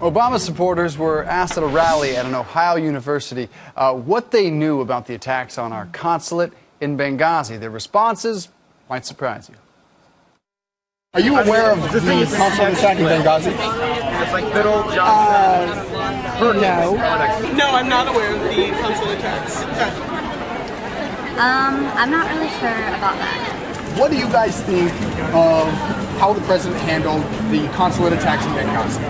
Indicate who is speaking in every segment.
Speaker 1: Obama supporters were asked at a rally at an Ohio university what they knew about the attacks on our consulate in Benghazi. Their responses might surprise you.
Speaker 2: Are you aware of the consulate attack in Benghazi?
Speaker 3: It's like good old John.
Speaker 2: No.
Speaker 4: No, I'm not aware of the consulate attacks.
Speaker 5: I'm not really sure about that.
Speaker 2: What do you guys think of how the president handled the consulate attacks in Benghazi?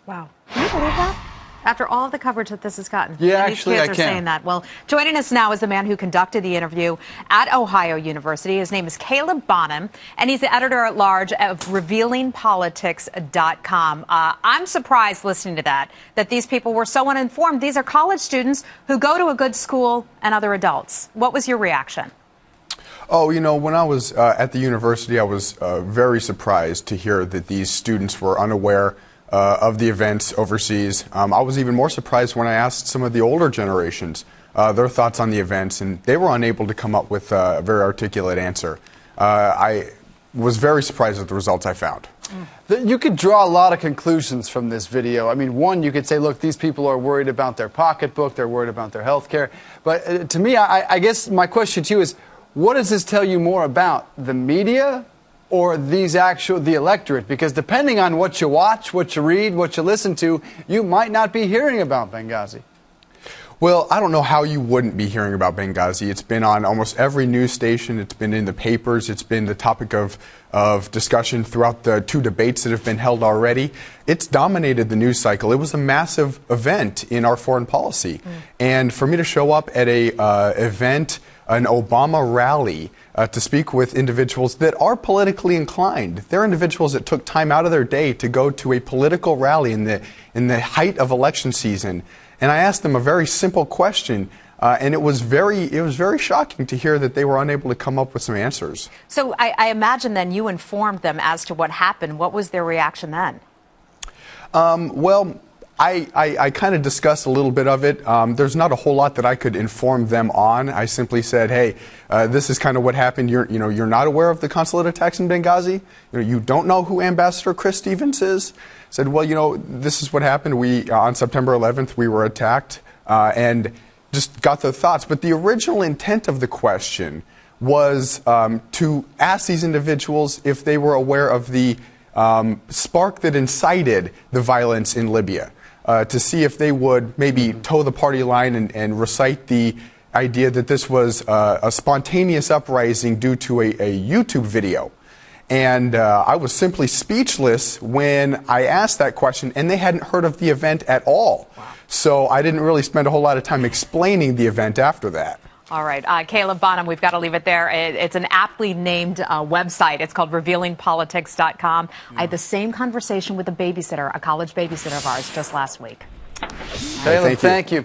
Speaker 6: Wow. Can you believe that? After all of the coverage that this has gotten.
Speaker 1: Yeah,
Speaker 6: and
Speaker 1: actually,
Speaker 6: these kids
Speaker 1: I
Speaker 6: are
Speaker 1: can.
Speaker 6: saying that. Well, joining us now is the man who conducted the interview at Ohio University. His name is Caleb Bonham, and he's the editor-at-large of RevealingPolitics.com. I'm surprised listening to that these people were so uninformed. These are college students who go to a good school and other adults. What was your reaction?
Speaker 7: Oh, you know, when I was at the university, I was very surprised to hear that these students were unaware of the events overseas. I was even more surprised when I asked some of the older generations their thoughts on the events, and they were unable to come up with a very articulate answer. I was very surprised at the results I found.
Speaker 1: You could draw a lot of conclusions from this video. I mean, one, you could say, look, these people are worried about their pocketbook, they're worried about their health care. But to me, I guess my question to you is, what does this tell you more about, the media or the electorate? Because depending on what you watch, what you read, what you listen to, you might not be hearing about Benghazi.
Speaker 7: Well, I don't know how you wouldn't be hearing about Benghazi. It's been on almost every news station. It's been in the papers. It's been the topic of discussion throughout the 2 debates that have been held already. It's dominated the news cycle. It was a massive event in our foreign policy. And for me to show up at an Obama rally to speak with individuals that are politically inclined. They're individuals that took time out of their day to go to a political rally in the height of election season. And I asked them a very simple question, and it was very shocking to hear that they were unable to come up with some answers.
Speaker 6: So I imagine then you informed them as to what happened. What was their reaction then?
Speaker 7: Well, I kind of discussed a little bit of it. There's not a whole lot that I could inform them on. I simply said, hey, this is kind of what happened. You're not aware of the consulate attacks in Benghazi? You don't know who Ambassador Chris Stevens is? Said, well, this is what happened. On September 11th, we were attacked and just got their thoughts. But the original intent of the question was to ask these individuals if they were aware of the spark that incited the violence in Libya. To see if they would maybe toe the party line and recite the idea that this was a spontaneous uprising due to a YouTube video. And I was simply speechless when I asked that question, and they hadn't heard of the event at all. Wow. So I didn't really spend a whole lot of time explaining the event after that.
Speaker 6: All right. Caleb Bonham, we've got to leave it there. It's an aptly named website. It's called RevealingPolitics.com. I had the same conversation with a college babysitter of ours just last week.
Speaker 1: Caleb, thank you.